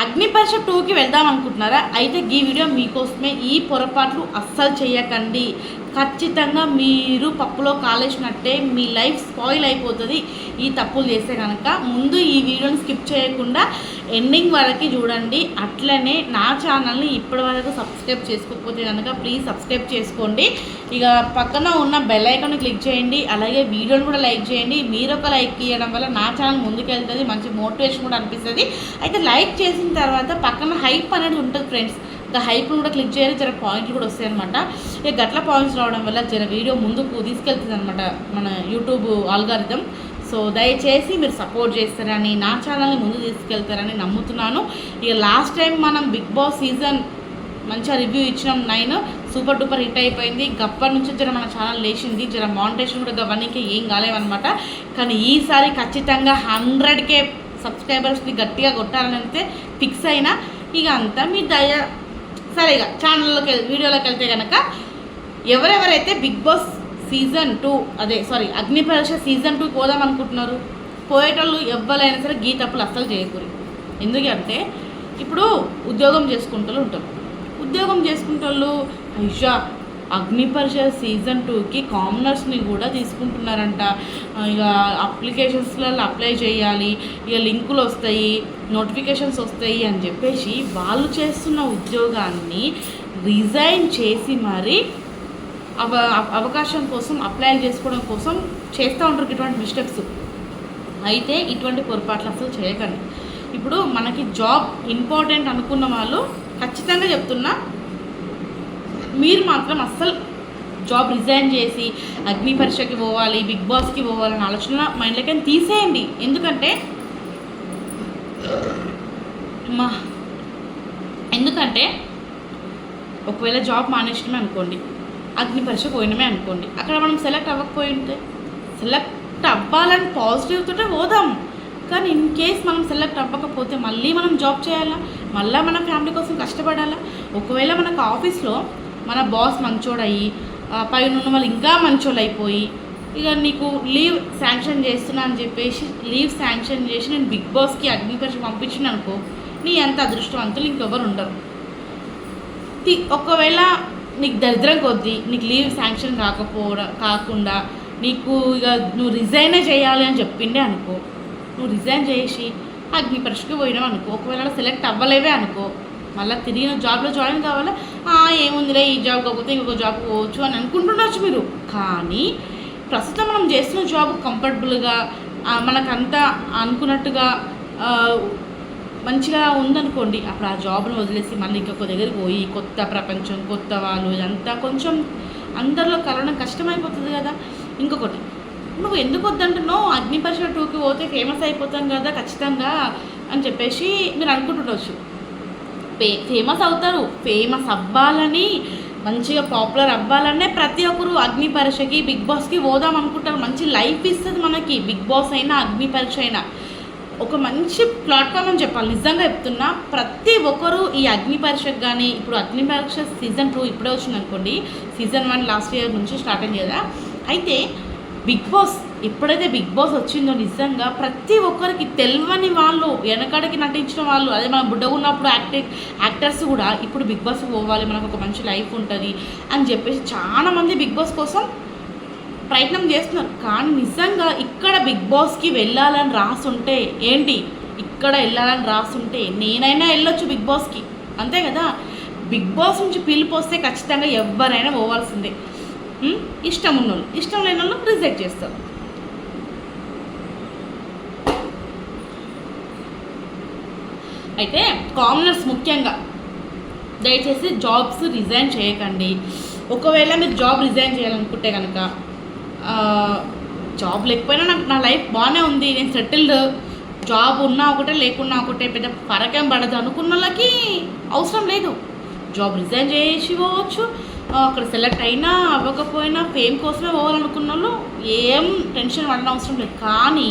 అగ్నిపరీక్ష 2కి వెళ్దాం అనుకుంటున్నారా? అయితే ఈ వీడియో మీకోసమే. ఈ పొరపాట్లు అస్సలు చేయకండి. ఖచ్చితంగా మీరు పప్పులో కాలేసినట్టే, మీ లైఫ్ స్పాయిల్ అయిపోతుంది ఈ తప్పులు చేస్తే కనుక. ముందు ఈ వీడియోని స్కిప్ చేయకుండా ఎండింగ్ వరకు చూడండి. అట్లనే నా ఛానల్ని ఇప్పటి వరకు సబ్స్క్రైబ్ చేసుకోకపోతే కనుక ప్లీజ్ సబ్స్క్రైబ్ చేసుకోండి. ఇక పక్కన ఉన్న బెల్ ఐకాన్ని క్లిక్ చేయండి. అలాగే వీడియోని కూడా లైక్ చేయండి. మీరు ఒక లైక్ ఇవ్వడం వల్ల నా ఛానల్ ముందుకెళ్తుంది, మంచి మోటివేషన్ కూడా అనిపిస్తుంది. అయితే లైక్ చేసిన తర్వాత పక్కన హైప్ అనేది ఉంటుంది ఫ్రెండ్స్. ఇంకా హైప్ను కూడా క్లిక్ చేయాలి, జర పాయింట్లు కూడా వస్తాయి అనమాట. ఇక గట్ల పాయింట్స్ రావడం వల్ల జర వీడియో ముందుకు తీసుకెళ్తుంది అనమాట మన యూట్యూబ్ ఆల్గారిథం. సో దయచేసి మీరు సపోర్ట్ చేస్తారని, నా ఛానల్ని ముందు తీసుకెళ్తారని నమ్ముతున్నాను. ఇక లాస్ట్ టైం మనం బిగ్ బాస్ సీజన్ మంచిగా రివ్యూ ఇచ్చినాం. 9 సూపర్ డూపర్ హిట్ అయిపోయింది. గప్పటి నుంచి జర మన ఛానల్ లేచింది, జర మానిటేషన్ కూడా గవర్నింగ్కి ఏం కాలేవన్నమాట. కానీ ఈసారి ఖచ్చితంగా 100K సబ్స్క్రైబర్స్ని గట్టిగా కొట్టాలని అయితే ఫిక్స్ అయినా. ఇక అంతా మీ దయ. సరే, ఇక ఛానల్లోకి వీడియోలోకి వెళ్తే కనుక ఎవరెవరైతే బిగ్ బాస్ సీజన్ 2 అగ్నిపరీక్ష సీజన్ 2 పోదాం అనుకుంటున్నారు, పోయేటోళ్ళు ఎవరైనా సరే గీ తప్పులు అస్సలు చేయకూడదు. ఎందుకంటే ఇప్పుడు ఉద్యోగం చేసుకుంటూ ఉంటారు. ఉద్యోగం చేసుకుంటోళ్ళు అయ్యా అగ్నిపరీక్ష సీజన్ 2కి కామనర్స్ని కూడా తీసుకుంటున్నారంట. ఇక అప్లికేషన్స్లలో అప్లై చేయాలి, ఇక లింకులు వస్తాయి, నోటిఫికేషన్స్ వస్తాయి అని చెప్పేసి వాళ్ళు చేస్తున్న ఉద్యోగాన్ని రిజైన్ చేసి మరి అవకాశం కోసం అప్లై చేసుకోవడం కోసం చేస్తూ ఉంటారు ఇటువంటి మిస్టేక్స్. అయితే ఇటువంటి పొరపాట్లు అసలు చేయకండి. ఇప్పుడు మనకి జాబ్ ఇంపార్టెంట్ అనుకున్న వాళ్ళు ఖచ్చితంగా చెప్తున్నా, మీరు మాత్రం అస్సలు జాబ్ రిజైన్ చేసి అగ్ని పరీక్షకి పోవాలి, బిగ్ బాస్కి పోవాలని ఆలోచన మైండ్లోకి తీసేయండి. ఎందుకంటే ఒకవేళ జాబ్ మానేసినమే అనుకోండి, అగ్ని పరీక్ష పోయినమే అనుకోండి, అక్కడ మనం సెలెక్ట్ అవ్వకపోయింటే, సెలెక్ట్ అవ్వాలని పాజిటివ్తోటే పోదాం. కానీ ఇన్ కేస్ మనం సెలెక్ట్ అవ్వకపోతే మళ్ళీ మనం జాబ్ చేయాలా, మళ్ళీ మన ఫ్యామిలీ కోసం కష్టపడాలా. ఒకవేళ మనకు ఆఫీస్లో మన బాస్ మంచోడయ్యి పైన ఉన్న వాళ్ళు ఇంకా మంచోళ్ళు అయిపోయి ఇక నీకు లీవ్ శాంక్షన్ చేస్తున్నా అని చెప్పేసి లీవ్ శాంక్షన్ చేసి నేను బిగ్ బాస్కి అగ్ని పరీక్ష పంపించిన అనుకో, నీ అంత అదృష్టవంతులు ఇంకెవరు ఉండరు. ఒకవేళ నీకు దరిద్రం కొద్దీ నీకు లీవ్ శాంక్షన్ కాకుండా నీకు ఇక నువ్వు రిజైనే చేయాలి అని చెప్పిండే అనుకో, నువ్వు రిజైన్ చేసి అగ్ని పరీక్షకి పోయినావు అనుకో, ఒకవేళ సెలెక్ట్ అవ్వలేవే అనుకో, మళ్ళీ తిరిగి జాబ్లో జాయిన్ కావాలా, ఏముందిలే ఈ జాబ్ కాకపోతే ఇంకొక జాబ్ పోవచ్చు అని అనుకుంటుండొచ్చు మీరు. కానీ ప్రస్తుతం మనం చేస్తున్న జాబ్ కంఫర్టబుల్గా మనకంతా అనుకున్నట్టుగా మంచిగా ఉందనుకోండి, అప్పుడు ఆ జాబ్ను వదిలేసి మళ్ళీ ఇంకొక దగ్గరికి పోయి కొత్త ప్రపంచం, కొత్త వాళ్ళు, ఇదంతా కొంచెం అందరిలో కలవడం కష్టమైపోతుంది కదా. ఇంకొకటి, నువ్వు ఎందుకు వద్దంటున్నావు, అగ్ని పరీక్ష 2కి పోతే ఫేమస్ అయిపోతాం కదా ఖచ్చితంగా అని చెప్పేసి మీరు అనుకుంటుండొచ్చు. ఫేమస్ అవుతారు. ఫేమస్ అవ్వాలని, మంచిగా పాపులర్ అవ్వాలనే ప్రతి ఒక్కరు అగ్ని పరీక్షకి బిగ్ బాస్కి పోదాం అనుకుంటారు. మంచి లైఫ్ ఇస్తుంది మనకి బిగ్ బాస్ అయినా అగ్ని పరీక్ష అయినా. ఒక మంచి ప్లాట్ఫామ్ అని చెప్పాలి. నిజంగా చెప్తున్నా, ప్రతి ఒక్కరు ఈ అగ్ని పరీక్షకు కానీ, ఇప్పుడు అగ్ని పరీక్ష సీజన్ 2 ఇప్పుడే వచ్చింది అనుకోండి, సీజన్ 1 లాస్ట్ ఇయర్ నుంచి స్టార్ట్ అయింది కదా. అయితే బిగ్ బాస్ ఎప్పుడైతే బిగ్ బాస్ వచ్చిందో నిజంగా ప్రతి ఒక్కరికి తెలియని వాళ్ళు, వెనకడికి నటించిన వాళ్ళు, అదే మన బుడ్డగా ఉన్నప్పుడు యాక్టర్స్ కూడా ఇప్పుడు బిగ్ బాస్కి పోవాలి, మనకు ఒక మంచి లైఫ్ ఉంటుంది అని చెప్పేసి చాలామంది బిగ్ బాస్ కోసం ప్రయత్నం చేస్తున్నారు. కానీ నిజంగా ఇక్కడ బిగ్ బాస్కి వెళ్ళాలని రాసుంటే ఇక్కడ వెళ్ళాలని రాసుంటే నేనైనా వెళ్ళొచ్చు బిగ్ బాస్కి, అంతే కదా. బిగ్ బాస్ నుంచి పిలుపు వస్తే ఖచ్చితంగా ఎవరైనా పోవాల్సిందే. ఇష్టం ఉన్నోళ్ళు, ఇష్టం లేని వాళ్ళు రిజెక్ట్ చేస్తారు. అయితే కామనర్స్ ముఖ్యంగా దయచేసి జాబ్స్ రిజైన్ చేయకండి. ఒకవేళ మీరు జాబ్ రిజైన్ చేయాలనుకుంటే కనుక, జాబ్ లేకపోయినా నా లైఫ్ బాగానే ఉంది, నేను సెటిల్డ్, జాబ్ ఉన్నా ఒకటే లేకున్నా ఒకటే, పెద్ద ఫరకేం పడదు అనుకున్న వాళ్ళకి అవసరం లేదు. జాబ్ రిజైన్ చేసి పోవచ్చు. అక్కడ సెలెక్ట్ అయినా అవ్వకపోయినా ఫేమ్ కోసమే పోవాలనుకున్న వాళ్ళు ఏం టెన్షన్ పడడం అవసరం లేదు. కానీ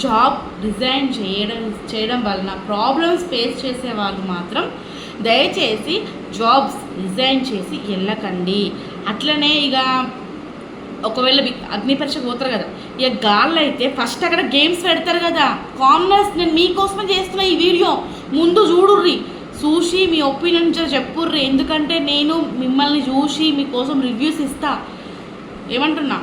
జాబ్ రిజైన్ చేయడం వలన ప్రాబ్లమ్స్ ఫేస్ చేసే వాళ్ళు మాత్రం దయచేసి జాబ్స్ రిజైన్ చేసి వెళ్ళకండి. అట్లనే ఇక ఒకవేళ అగ్ని పరీక్షకు పోతారు కదా, ఇక గాళ్ళు అయితే ఫస్ట్ అక్కడ గేమ్స్ పెడతారు కదా. కామనర్స్, నేను మీకోసమే చేస్తున్నా ఈ వీడియో, ముందు చూడుర్రి, చూసి మీ ఒపీనియన్ చెప్పుర్రి. ఎందుకంటే నేను మిమ్మల్ని చూసి మీకోసం రివ్యూస్ ఇస్తా. ఏమంటున్నా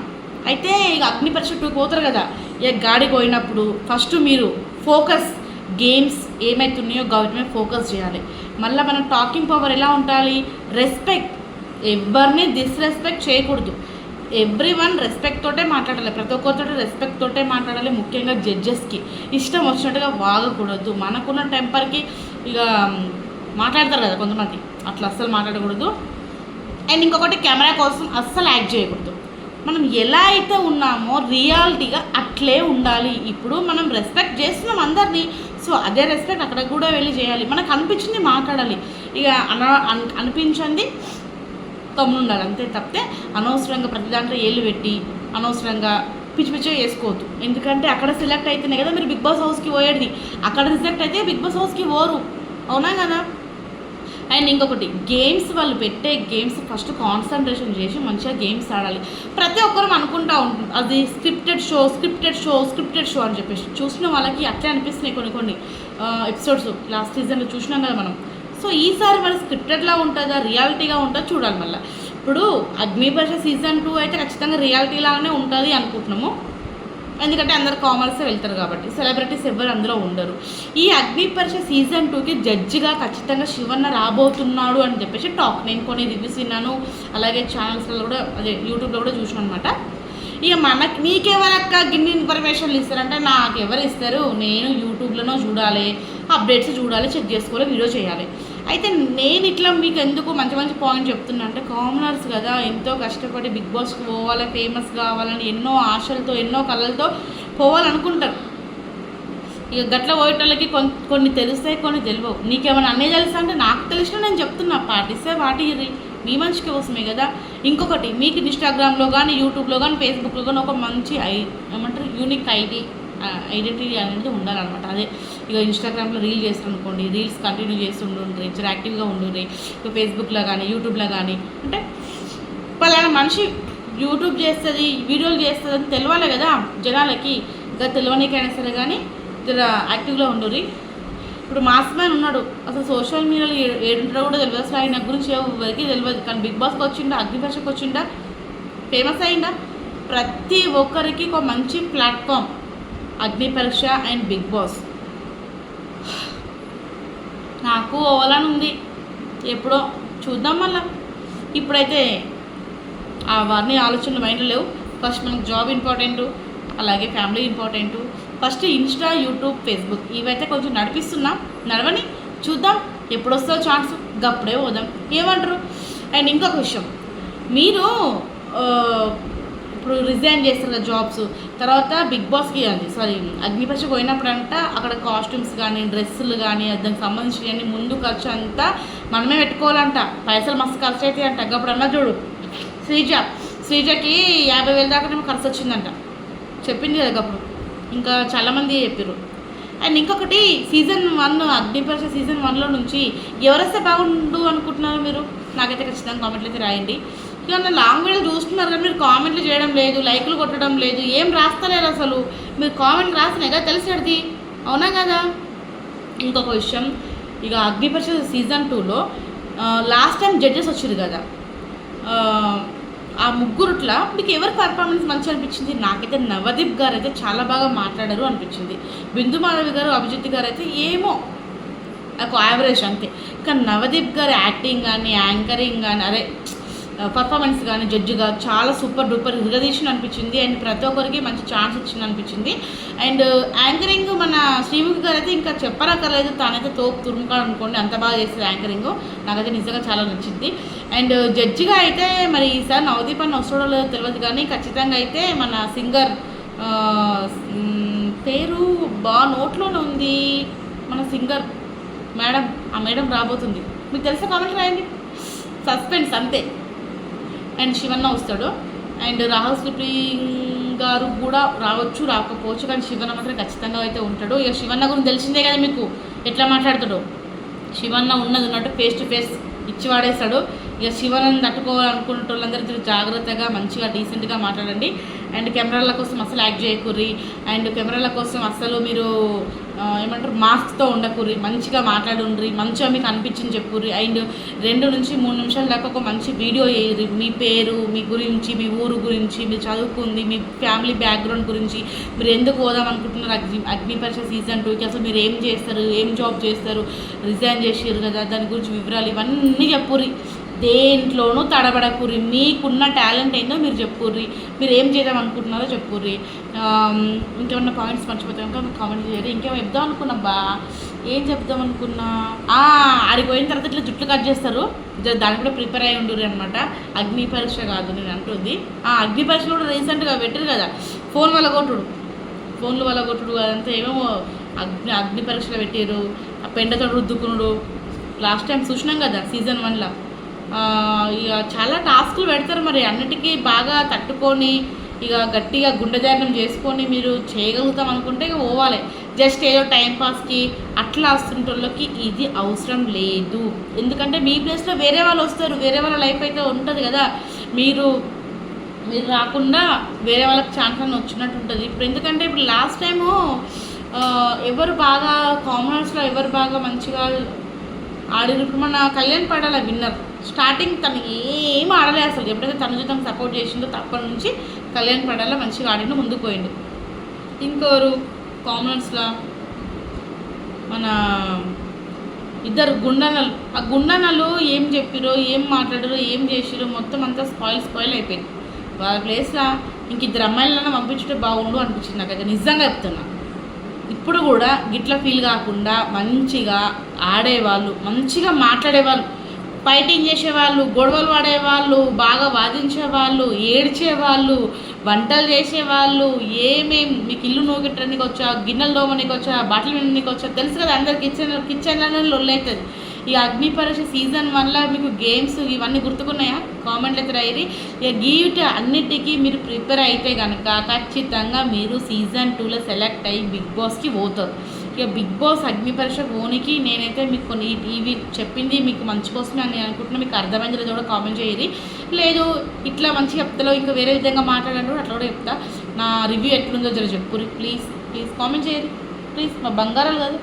అయితే ఇక అగ్ని పరీక్ష 2 పోతారు కదా. ఇక గాడికి పోయినప్పుడు ఫస్ట్ మీరు ఫోకస్ గేమ్స్ ఏమవుతున్నాయో వాటి మీద ఫోకస్ చేయాలి. మళ్ళీ మనం టాకింగ్ పవర్ ఎలా ఉండాలి, రెస్పెక్ట్, ఎవరిని డిస్రెస్పెక్ట్ చేయకూడదు. ఎవ్రీవన్ రెస్పెక్ట్ తోటే మాట్లాడాలి, ప్రతి ఒక్కరితో రెస్పెక్ట్ తోటే మాట్లాడాలి. ముఖ్యంగా జడ్జెస్కి ఇష్టం వచ్చినట్టుగా వాగకూడదు. మనకున్న టెంపర్కి ఇక మాట్లాడతారు కదా కొంతమంది, అట్లా అస్సలు మాట్లాడకూడదు. అండ్ ఇంకొకటి, కెమెరా కోసం అస్సలు యాక్ట్ చేయకూడదు. మనం ఎలా అయితే ఉన్నామో రియాలిటీగా అట్లే ఉండాలి. ఇప్పుడు మనం రెస్పెక్ట్ చేస్తున్నాం అందరినీ, సో అదే రెస్పెక్ట్ అక్కడ కూడా వెళ్ళి చేయాలి. మనకు అనిపించింది మాట్లాడాలి, ఇక అనిపించింది తమ్ముడు ఉండాలి, అంతే. తప్పితే అనవసరంగా ప్రతి దాంట్లో ఏళ్ళు పెట్టి అనవసరంగా పిచ్చి పిచ్చిగా వేసుకోవద్దు. ఎందుకంటే అక్కడ సెలెక్ట్ అయితేనే కదా మీరు బిగ్ బాస్ హౌస్కి పోయేది, అక్కడ రిజెక్ట్ అయితే బిగ్ బాస్ హౌస్కి పోరు, అవునా కదా. అండ్ ఇంకొకటి, గేమ్స్ వాళ్ళు పెట్టే గేమ్స్ ఫస్ట్ కాన్సన్ట్రేషన్ చేసి మంచిగా గేమ్స్ ఆడాలి. ప్రతి ఒక్కరు అనుకుంటూ ఉంటుంది అది స్క్రిప్టెడ్ షో అని చెప్పేసి. చూసిన వాళ్ళకి అట్లే అనిపిస్తున్నాయి కొన్ని ఎపిసోడ్స్ లాస్ట్ సీజన్లో చూసినాం కదా మనం. సో ఈసారి మరి స్క్రిప్టెడ్లా ఉంటుందా రియాలిటీగా ఉంటుందో చూడాలి. మళ్ళీ ఇప్పుడు అగ్ని పరీక్ష సీజన్ 2 అయితే ఖచ్చితంగా రియాలిటీ లాగానే ఉంటుంది అనుకుంటున్నాము. ఎందుకంటే అందరు కామర్సే వెళ్తారు కాబట్టి, సెలబ్రిటీస్ ఎవరు అందులో ఉండరు. ఈ అగ్ని పరీక్ష సీజన్ 2కి జడ్జిగా ఖచ్చితంగా శివన్న రాబోతున్నాడు అని చెప్పేసి టాక్. నేను కొన్ని రివ్యూస్ విన్నాను, అలాగే ఛానల్స్లో కూడా, అదే యూట్యూబ్లో కూడా చూసాను అనమాట. ఇక నీకెవరక్క గిన్ని ఇన్ఫర్మేషన్లు ఇస్తారంటే నాకు ఎవరు ఇస్తారు, నేను యూట్యూబ్లోనో చూడాలి, అప్డేట్స్ చూడాలి, చెక్ చేసుకోవాలి, వీడియో చేయాలి. అయితే నేను ఇట్లా మీకు ఎందుకు మంచి మంచి పాయింట్ చెప్తున్నా అంటే, కామనర్స్ కదా, ఎంతో కష్టపడి బిగ్ బాస్కి పోవాలి, ఫేమస్ కావాలని ఎన్నో ఆశలతో ఎన్నో కళలతో పోవాలనుకుంటారు. ఇక గట్ల పోయేటోళ్ళకి కొన్ని తెలుస్తాయి, కొన్ని తెలియవు. నీకేమైనా అన్నీ తెలుసా అంటే నాకు తెలిసిన నేను చెప్తున్నా, పాటిస్తే వాటిరి మీ మంచి కోసమే కదా. ఇంకొకటి, మీకు ఇన్స్టాగ్రామ్లో కానీ యూట్యూబ్లో కానీ ఫేస్బుక్లో కానీ ఒక మంచి ఏమంటారు యూనిక్ ఐడెంటిటీ అనేది ఉండాలన్నమాట. అదే ఇక ఇన్స్టాగ్రామ్లో రీల్ చేస్తారు అనుకోండి, రీల్స్ కంటిన్యూ చేస్తుండ్రి, యాక్టివ్గా ఉండుర్రి. ఇక ఫేస్బుక్లో కానీ యూట్యూబ్లో కానీ, అంటే పలానా మనిషి యూట్యూబ్ చేస్తుంది, వీడియోలు చేస్తుంది అని తెలియాలి కదా జనాలకి. ఇంకా తెలియనికైనా సరే కానీ జర యాక్టివ్గా ఉండుర్రి. ఇప్పుడు మాస్ మ్యాన్ ఉన్నాడు, అసలు సోషల్ మీడియాలో ఏడుంటాడో కూడా తెలియదు, అసలు ఆయన గురించి ఎవరికి తెలియదు. కానీ బిగ్ బాస్కి వచ్చిండా, అగ్ని పరీక్షకు వచ్చిండా, ఫేమస్ అయిందా. ప్రతి ఒక్కరికి ఒక మంచి ప్లాట్ఫామ్ అగ్ని పరీక్ష అండ్ బిగ్ బాస్. నాకు ఓవాలని ఉంది, ఎప్పుడో చూద్దాం. మళ్ళా ఇప్పుడైతే అవన్నీ ఆలోచనలు మైండ్లో లేవు. ఫస్ట్ మనకు జాబ్ ఇంపార్టెంటు, అలాగే family important. First Insta, YouTube, Facebook ఇవైతే కొంచెం నడిపిస్తున్నాం, నడవని చూద్దాం. ఎప్పుడు వస్తుందో ఛాన్స్, గప్పుడే పోదాం, ఏమంటారు. అండ్ ఇంకొక విషయం, మీరు ఇప్పుడు రిజైన్ చేస్తారు కదా జాబ్స్, తర్వాత బిగ్ బాస్కి అగ్ని పరీక్ష పోయినప్పుడంట అక్కడ కాస్ట్యూమ్స్ కానీ డ్రెస్సులు కానీ దానికి సంబంధించినవన్నీ ముందు ఖర్చు అంతా మనమే పెట్టుకోవాలంట. పైసలు మస్తు ఖర్చు అవుతాయి అంట. అప్పుడు అన్నా చూడు, శ్రీజకి 50,000 దాకా ఖర్చు వచ్చిందంట, చెప్పింది కదా అప్పుడు. ఇంకా చాలామంది చెప్పారు. అండ్ ఇంకొకటి, సీజన్ 1 అగ్ని పరీక్ష సీజన్ 1లో నుంచి ఎవరైతే బాగుండు అనుకుంటున్నారు మీరు, నాకైతే ఖచ్చితంగా కామెంట్లు అయితే రాయండి. ఇక నా లాంగ్ వీడియో చూస్తున్నారు కానీ మీరు కామెంట్లు చేయడం లేదు, లైక్లు కొట్టడం లేదు, ఏం రాస్తలేరు అసలు. మీరు కామెంట్లు రాసినాయి కదా తెలిసేది, అవునా కదా. ఇంకొక విషయం, ఇక అగ్ని పరీక్ష సీజన్ 2లో లాస్ట్ టైం జడ్జెస్ వచ్చారు కదా, ఆ ముగ్గురుట్లా మీకు ఎవరి పర్ఫార్మెన్స్ మంచి అనిపించింది? నాకైతే నవదీప్ గారు అయితే చాలా బాగా మాట్లాడారు అనిపించింది. బిందు మాధవి గారు, అభిజిత్ గారు అయితే ఏమో నాకు యావరేజ్ అంతే. కానీ నవదీప్ గారు యాక్టింగ్ కానీ, యాంకరింగ్ కానీ, అదే పర్ఫార్మెన్స్ కానీ జడ్జిగా చాలా సూపర్ డూపర్ ఇరగదీసిన అనిపించింది. అండ్ ప్రతి ఒక్కరికి మంచి ఛాన్స్ ఇచ్చింది అనిపించింది. అండ్ యాంకరింగ్ మన శ్రీముఖి గారు అయితే ఇంకా చెప్పనక్కర్లేదు, తానైతే తోపు తురుముకాడు అనుకోండి, అంత బాగా చేస్తుంది యాంకరింగ్. నాకైతే నిజంగా చాలా నచ్చింది. అండ్ జడ్జిగా అయితే మరి ఈసారి నవదీప్ అని వస్తాడో లేదో తెలియదు, కానీ ఖచ్చితంగా అయితే మన సింగర్ పేరు బాగా నోట్లోనే ఉంది, మన సింగర్ మేడం, ఆ మేడం రాబోతుంది. మీకు తెలిసే కామెంట్ రాయండి, సస్పెన్స్ అంతే. అండ్ శివన్న వస్తాడు. అండ్ రాహుల్ స్లిప్లింగ్ గారు కూడా రావచ్చు, రాకపోవచ్చు, కానీ శివన్న మాత్రం ఖచ్చితంగా అయితే ఉంటాడు. ఇక శివన్న గురించి తెలిసిందే కదా మీకు, ఎట్లా మాట్లాడతాడు. శివన్న ఉన్నది ఉన్నట్టు ఫేస్ టు ఫేస్ ఇచ్చి వాడేస్తాడు. ఇక శివన్నని తట్టుకోవాలనుకునే వాళ్ళందరూ జాగ్రత్తగా మంచిగా డీసెంట్గా మాట్లాడండి. అండ్ కెమెరాల కోసం అసలు యాక్ట్ చేయకూర్రి, అండ్ కెమెరాల కోసం అసలు మీరు ఏమంటారు మాస్క్తో ఉండకూర్రి, మంచిగా మాట్లాడుండ్రి, మంచిగా మీకు అనిపించింది చెప్పుర్రి. అండ్ 2 నుంచి 3 నిమిషాల దాకా ఒక మంచి వీడియో వేయరు, మీ పేరు, మీ గురించి, మీ ఊరు గురించి, మీరు చదువుకుంది, మీ ఫ్యామిలీ బ్యాక్గ్రౌండ్ గురించి, మీరు ఎందుకు పోదాం అనుకుంటున్నారు అగ్ని పరీక్ష సీజన్ 2కి, అసలు మీరు ఏం చేస్తారు, ఏం జాబ్ చేస్తారు, రిజైన్ చేసారు కదా దాని గురించి వివరాలు ఇవన్నీ చెప్పుర్రి. దేంట్లోనూ తడబడకుర్రి, మీకున్న టాలెంట్ ఏందో మీరు చెప్పుర్రి, మీరు ఏం చేద్దాం అనుకుంటున్నారో చెప్పుర్రి. ఇంకేమన్నా పాయింట్స్ మర్చిపోతాం ఇంకా కామెంట్ చేయరు. ఇంకేమో చెప్దాం అనుకున్నా ఏం చెప్దాం అనుకున్నా, ఆడికి పోయిన తర్వాత ఇట్లా జుట్లు కట్ చేస్తారు, దానికి కూడా ప్రిపేర్ అయ్యి ఉండరు అనమాట. అగ్ని పరీక్ష కాదు నేను అంటుంది, అగ్ని పరీక్ష కూడా రీసెంట్గా పెట్టారు కదా, ఫోన్లు వల్ల కొట్టుడు అదంతా ఏమేమో అగ్ని పరీక్షలు పెట్టారు, ఆ పెండతో రుద్దుకునుడు లాస్ట్ టైం చూసినాం కదా సీజన్ 1లో. ఇక చాలా టాస్కులు పెడతారు, మరి అన్నిటికీ బాగా తట్టుకొని ఇక గట్టిగా గుండె ధైర్యం చేసుకొని మీరు చేయగలుగుతాం అనుకుంటే ఇక పోవాలి. జస్ట్ ఏదో టైంపాస్కి అట్లా వస్తుంటోళ్ళకి ఇది అవసరం లేదు. ఎందుకంటే మీ ప్లేస్లో వేరే వాళ్ళు వస్తారు, వేరే వాళ్ళ లైఫ్ అయితే ఉంటుంది కదా, మీరు రాకుండా వేరే వాళ్ళకి ఛాన్స్ అని వచ్చినట్టు ఉంటుంది. ఇప్పుడు ఎందుకంటే ఇప్పుడు లాస్ట్ టైము ఎవరు బాగా కామనర్స్లో ఎవరు బాగా మంచిగా ఆడిన, ఇప్పుడు మన కళ్యాణ్ పడాల విన్నర్. స్టార్టింగ్ తను ఏం ఆడలే అసలు, ఎప్పుడైతే తను తను సపోర్ట్ చేసిందో తప్పటి నుంచి కళ్యాణ్ పడాల మంచిగా ఆడిండు, ముందుకు పోయిండు. ఇంకోరు కామనర్స్లో మన ఇద్దరు గుండనలు, ఆ గుండనలు ఏం చెప్పిరో, ఏం మాట్లాడారో, ఏం చేసిరో మొత్తం అంతా స్పాయిల్ అయిపోయింది. వాళ్ళ ప్లేస్లో ఇంక ఇద్దరు అమ్మాయిలన్నా పంపించుంటే బాగుండు అనిపించింది నాకైతే, నిజంగా చెప్తున్నా. ఇప్పుడు కూడా గిట్లా ఫీల్ కాకుండా మంచిగా ఆడేవాళ్ళు, మంచిగా మాట్లాడేవాళ్ళు, ఫైటింగ్ చేసేవాళ్ళు, గొడవలు పడేవాళ్ళు, బాగా వాదించేవాళ్ళు, ఏడ్చేవాళ్ళు, వంటలు చేసేవాళ్ళు, మీకు ఇల్లు నూగెట్టడానికి వచ్చా, గిన్నెలు దోమనికి వచ్చా, బట్టలు వినడానికి వచ్చా, తెలుసు కదా అందరు కిచెన్లోనే లొల్లవుతుంది. ఈ అగ్ని పరీక్ష సీజన్ 1లో మీకు గేమ్స్ ఇవన్నీ గుర్తుకున్నాయా? కామెంట్లు అయితే రాయిరి. ఇక గీట్ అన్నిటికీ మీరు ప్రిపేర్ అయితే కనుక ఖచ్చితంగా మీరు సీజన్ 2లో సెలెక్ట్ అయ్యి బిగ్ బాస్కి పోతారు. ఇక బిగ్ బాస్ అగ్ని పరీక్ష పోనీకి నేనైతే మీకు కొన్ని ఇవి చెప్పింది మీకు మంచి కోసమే అని అనుకుంటున్నా. మీకు అర్థమైంది లేదో కూడా కామెంట్ చేయరి. లేదు ఇట్లా మంచిగా చెప్తాలో ఇంకా వేరే విధంగా మాట్లాడారు అట్లా కూడా చెప్తా. నా రివ్యూ ఎట్లుందో జర చెప్పుర్రి ప్లీజ్ కామెంట్ చేయరి ప్లీజ్. మా బంగారాలు కదా.